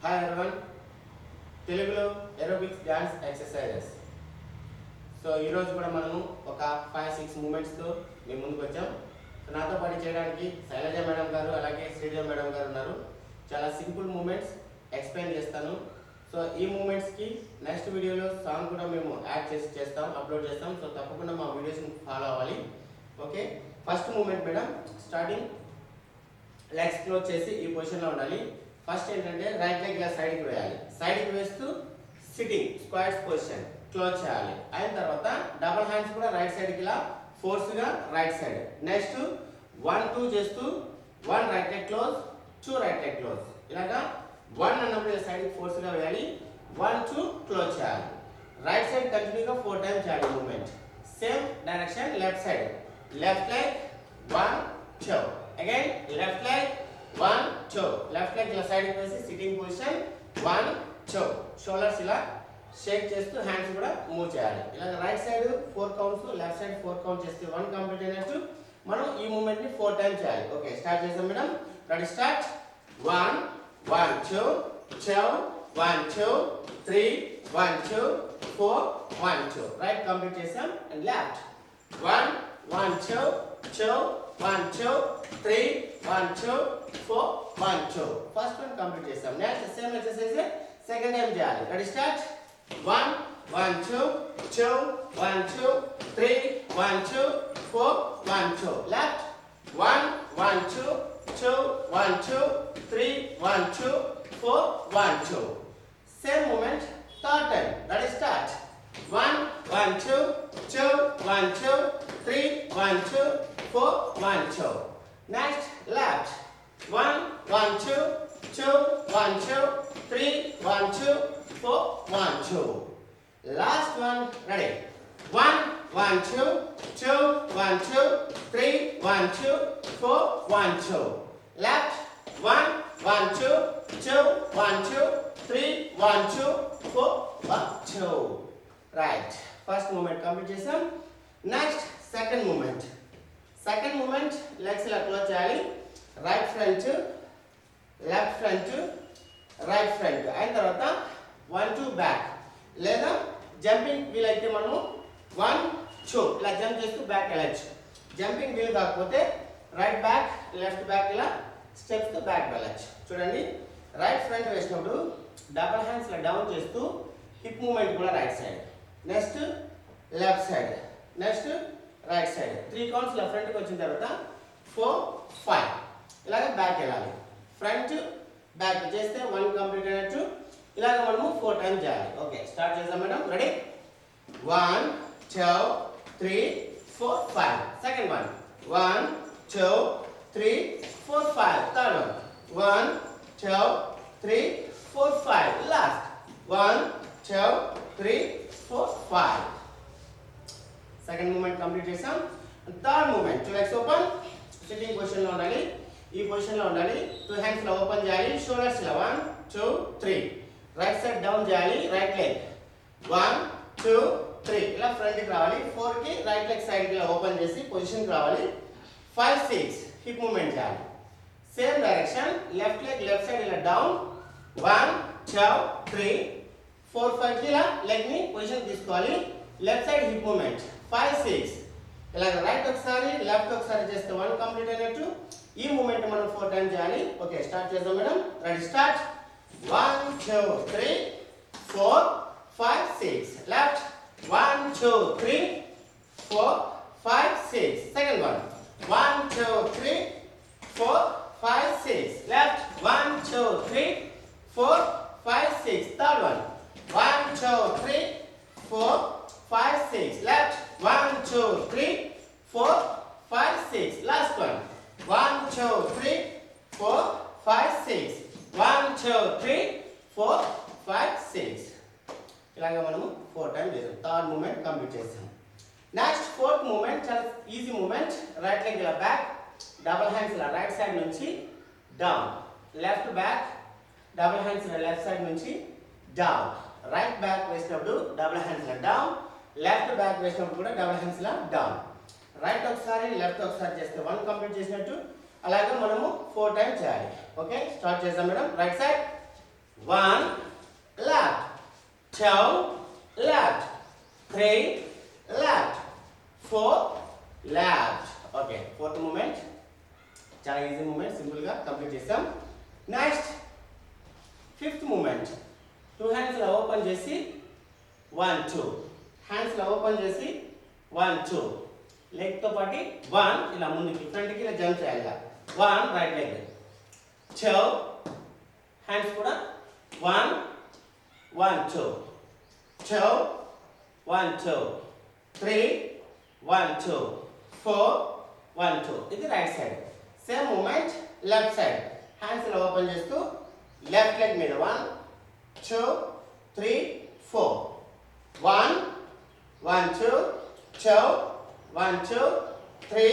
Hi everyone, Telugu aerobic dance exercises. So ఈరోజు కూడా మనము ఒక 5-6 మూమెంట్స్తో మీ ముందుకు వచ్చాం. సో నాతో పాటు చేయడానికి శైలజ మేడం గారు అలాగే శ్రీదేవి మేడం గారు ఉన్నారు. చాలా సింపుల్ మూమెంట్స్ ఎక్స్ప్లెయిన్ చేస్తాను. సో ఈ మూమెంట్స్కి నెక్స్ట్ వీడియోలో సాంగ్ కూడా మేము యాడ్ చేస్తాం, అప్లోడ్ చేస్తాం. సో తప్పకుండా మా వీడియోస్ని ఫాలో అవ్వాలి. Okay, first movement madam starting legs close చేసి ఈ పొజిషన్లో ఉండాలి. ఫస్ట్ ఏంటంటే రైట్ లెగ్ ఇలా సైడ్కి వేయాలి. సైడ్కి వేస్తూ సిట్టింగ్ స్క్వాట్స్ పొజిషన్ క్లోజ్ చేయాలి. అయిన తర్వాత డబుల్ హ్యాండ్స్ కూడా రైట్ సైడ్కి ఇలా ఫోర్స్గా రైట్ సైడ్. నెక్స్ట్ 1-2 చేస్తూ 1 right leg close, 2 right leg close. ఇలాగా 1 అన్నప్పుడు ఇలా సైడ్కి ఫోర్స్గా వేయాలి, 1-2 క్లోజ్ చేయాలి. రైట్ సైడ్ కంటిన్యూగా 4 టైమ్స్ చేయాలి movement. Same direction left side. Left leg 1-2. Again left leg 1-2. Left leg ఇలా సైడ్కి వేసి సిట్టింగ్ పొజిషన్ 1-2. షోల్డర్స్ ఇలా షేక్ చేస్తూ హ్యాండ్స్ కూడా మూవ్ చేయాలి. ఇలా right side 4 counts, left side 4 count చేస్తే 1 కంప్లీట్ అయినట్టు. మనం ఈ మూమెంట్ ని 4 టైమ్స్ చేయాలి. ఓకే, స్టార్ట్ చేద్దాం madam. Ready, start. 1 1 2 2 1 2 3 1 2 4 1 2. Right complete చేసాం. And left 1 1 2 2 1 2 3 1 2 4 1 2. First one complete చేసాం. Next same exercise second time చేయాలి. Ready, start. 1 1 2 2 1 2 3 1 2 4 1 2. Left 1 1 2 2 1 2 3 1 2 4 1 2. Same movement third time. Ready, start. 1 1 2 2 1 2 3 1 2 4 1 2. Next left 1 1 2 2 1 2 3 1 2 4 1 2. Last one. Ready. 1 1 2 2 1 2 3 1 2 4 1 2. Left 1 1 2 2 1 2 3 1 2 4 1 2. Right. First movement complete చేసాం. Next second movement. Second movement legs ఇలా close చేయాలి. Right front, left front, right front. అయిన తర్వాత 1 2 back, లేదా jumping wheel అయితే మనము 1 2 ఇలా jump చేస్తూ బ్యాక్ వెళ్ళచ్చు. జంపింగ్ వీల్ కాకపోతే రైట్ బ్యాక్, లెఫ్ట్ బ్యాక్ ఇలా స్టెప్స్ తో బ్యాక్ వెళ్ళచ్చు. చూడండి, రైట్ ఫ్రంట్ వేసినప్పుడు డబుల్ హ్యాండ్స్ ఇలా డౌన్ చేస్తూ హిప్ మూమెంట్ కూడా right side. Next left side, next right side. 3 counts ఇలా ఫ్రంట్కి వచ్చిన తర్వాత 4 5 ఇలాగ బ్యాక్ వెళ్ళాలి. ఫ్రంట్ బ్యాక్ చేస్తే 1 కంప్లీట్ అయినట్టు. ఇలాగ మనము 4 టైమ్స్ చేయాలి. ఓకే, స్టార్ట్ చేద్దాం madam. Ready. 1 2 3 4 5. Second one 1 2 3 4 5. Third one 1 2 3 4 5. Last 1 2 3 4 5. Second movement complete చేసాం. Third movement 2 legs open, sitting position లో ఉండాలి. ఈ పొజిషన్ లో ఉండాలి. 2 హ్యాండ్స్ ఇలా ఓపెన్ చేయాలి. షోల్డర్స్ ఇలా 1 2 3. రైట్ సైడ్ డౌన్ చేయాలి. రైట్ లెగ్ 1 2 3 ఇలా ఫ్రంట్ కి రావాలి. 4 కి రైట్ లెగ్ సైడ్ కి ఇలా ఓపెన్ చేసి పొజిషన్ కి రావాలి. 5 6 హిప్ మూమెంట్ చేయాలి. Same direction left leg left side ఇలా డౌన్ 1 2 3 4 5 కి ఇలా లెగ్ ని పొజిషన్ తీసుకోవాలి. Left side hip movement 5 6. ఇలా రైట్ ఒకసారి లెఫ్ట్ ఒకసారి చేస్తే 1 కంప్లీట్ అయినట్టు. ఈ మూమెంట్ మనం 4 టైమ్స్ చేయాలి. ఓకే, స్టార్ట్ చేద్దాం madam. Ready, start. 1 2 3 4 5 6. Left 1 2 3 4 5 6. Second one 1 2 3 4 5 6. Left 1 2 3 4 5 6. Third one 1 2 3 4 5 6. left 1 2 3 4 5 6. last one 1 2 3 4 5 6. 1 2 3 4 5 6. ఇలాగా మనము 4 టైమ్స్ చేసాం. థర్డ్ మూమెంట్ కంప్లీట్ చేసాం. నెక్స్ట్ ఫోర్త్ మూమెంట్ చాలా ఈజీ మూమెంట్. రైట్ లెగ్ ఇలా బ్యాక్, డబుల్ హ్యాండ్స్ ఇలా రైట్ సైడ్ నుంచి down. Left back, double hands ఇలా left side నుంచి డౌన్. రైట్ బ్యాక్ వేసినప్పుడు డబుల్ హ్యాండ్స్ ఇలా డౌన్, లెఫ్ట్ బ్యాక్ వేసినప్పుడు కూడా డబుల్ హ్యాండ్స్ ఇలా డౌన్. రైట్ ఒకసారి లెఫ్ట్ ఒకసారి చేస్తే 1 కంప్లీట్ చేసినట్టు. అలాగే మనము 4 టైమ్స్ చేయాలి. ఓకే, స్టార్ట్ చేద్దాం madam. Right side 1 left, 2 left, 3 left, 4 left. Okay, fourth movement చాలా ఈజీ మూమెంట్, సింపుల్ గా కంప్లీట్ చేసాం. నెక్స్ట్ ఫిఫ్త్ మూమెంట్, 2 హ్యాండ్స్ ఇలా ఓపెన్ చేసి 1 2, హ్యాండ్స్ ఇలా ఓపెన్ చేసి 1 2, లెగ్ తో పాటు 1 ఇలా ముందుకి ఫ్రంట్ కి ఇలా జంప్ చేయాలి. 1 రైట్ లెగ్, 2 హ్యాండ్స్ కూడా 1 1 2, 2 1 2, 3 1 2, 4 1 2. ఇది right side. Same movement left side, hands ఇలా ఓపెన్ చేస్తూ లెఫ్ట్ లెగ్ మీద 1 2 3 4, 1 1 2 2 1 2 3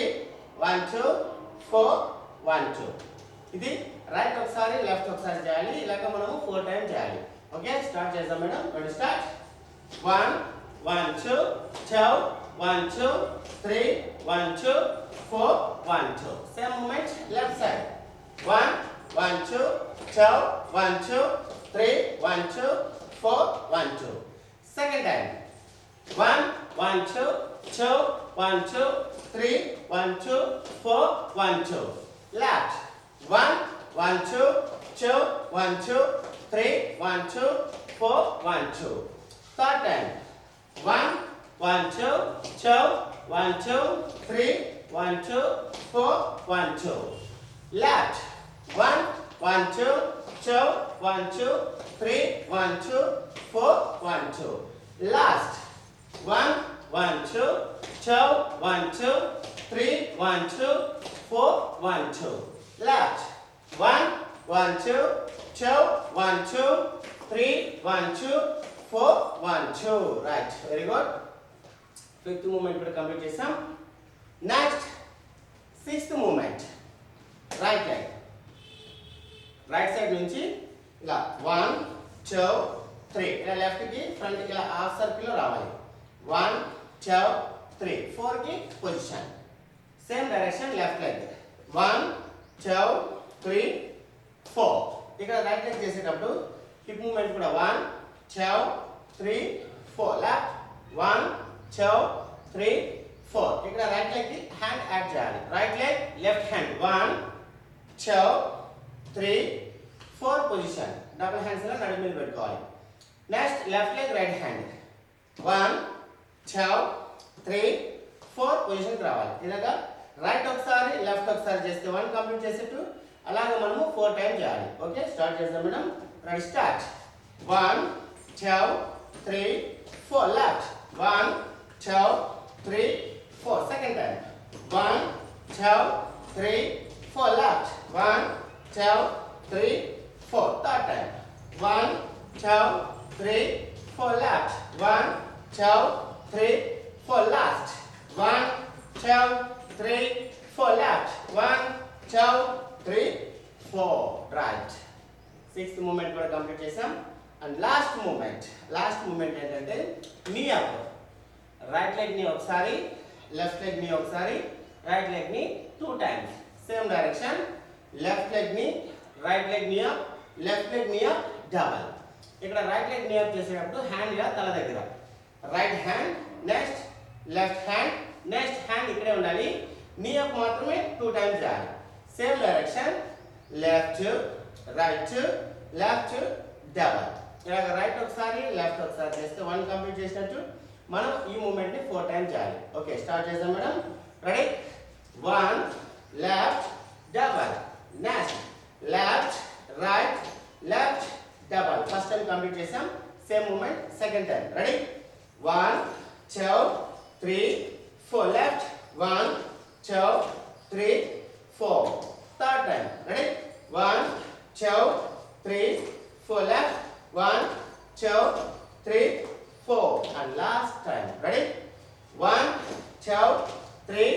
1 2 4 1 2. ఇది రైట్ ఒకసారి లెఫ్ట్ ఒకసారి చేయాలి. ఇలాగ మనము 4 టైమ్స్ చేయాలి. ఓకే, స్టార్ట్ చేద్దాం madam. Ready start. 1 1 2 2 1 2 3 1 2 4 1 2. Same movement left side. 1 1 2 2 1 2 3 1 2 4 1 2. Second time. 1 1 2 2 1 2 3 1 2 4 1 2. Left. 1 1 2 2 1 2 3 1 2 4 1 2. Third time. 1 1 2 2 1 2 3 1 2 4 1 2. Left. 1 1 2 2 1 2 3 1 2 4 1 2. Last. 1 1 2 2 1 2 3 1 2 4 1 2. Left. 1 1 2 2 1 2 3 1 2 4 1 2. Right. Very good. Fifth movement కూడా కంప్లీట్ చేసాం. Next sixth movement, right leg. Right side నుంచి ఇలా 1 2 3 ఇలా left కి front కి ఇలా half circle లో రావాలి. 1 2 3 4 కి position. Same direction left leg. 1 2 3 4. ఇక్కడ రైట్ లెగ్ చేసేటప్పుడు హిప్ మూమెంట్ కూడా 1 2 3 4. లెఫ్ట్ 1 2 3 4. ఇక్కడ రైట్ లెగ్ కి హ్యాండ్ యాడ్ చేయాలి. Right leg left hand 1 2 3 4 position. Double hands లా నడుము మీద పెట్టుకోవాలి. Next left leg right hand 1 2 3 4 position రావాలి. ఇలాగా రైట్ ఒకసారి లెఫ్ట్ ఒకసారి చేస్తే 1 కంప్లీట్ చేసేట్టు అలాగే మనము 4 టైమ్స్ చేయాలి. ఓకే, స్టార్ట్ చేద్దాం madam. Ready start. 1 2 3 4. Left 1 2 3 4. Second time. 1 2 3 4. Left 1 2 3 4. Third time. 1 2 3 4. Left 1 2 3 4. Last 1 2 3 4. Left 1 2 3 4. Right. Sixth movement కూడా కంప్లీట్ చేసాం. అండ్ లాస్ట్ మూమెంట్ ఏంటంటే నీ అప్. రైట్ లెగ్ ని ఒకసారి, లెఫ్ట్ లెగ్ ని ఒకసారి, రైట్ లెగ్ ని 2 times. Same direction. Left leg ని, రైట్ లెగ్ ని అప్, లెఫ్ట్ లెగ్ ని అప్, డబల్. ఇక్కడ రైట్ లెగ్ ని అప్ చేసేటప్పుడు హ్యాండ్ ఇలా తల దగ్గర. Right hand, next left hand, next hand ఇక్కడే ఉండాలి. నీ అప్ మాత్రమే 2 టైమ్స్ చేయాలి. Same direction. Left right left double. ఇలా రైట్ ఒకసారి లెఫ్ట్ ఒకసారి చేస్తే 1 కంప్లీట్ చేసినట్టు. మనం ఈ మూమెంట్ ని 4 టైమ్స్ చేయాలి. ఓకే, స్టార్ట్ చేద్దాం madam. Ready. 1 left double. Next left right left double. First time complete చేసాం. Same movement second time. Ready. 1 2 3 4. Left 1 2 3 4. Third time. Ready. 1 2 3 4. Left 1 2 3 4. And last time. Ready. 1 2 3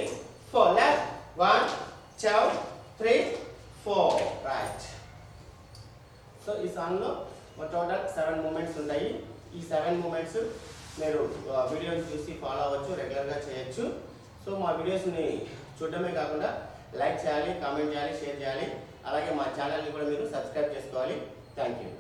4. Left 1 2 3 4. Right. So ఈ song లో total 7 moments ఉంటాయి. ఈ 7 moments మీరు videos చూసి follow అవ్వచ్చు, రెగ్యులర్గా చేయొచ్చు. సో మా వీడియోస్ని చూడడమే కాకుండా లైక్ చేయాలి, కామెంట్ చేయాలి, షేర్ చేయాలి. అలాగే మా ఛానల్ని కూడా మీరు సబ్స్క్రైబ్ చేసుకోవాలి. Thank you.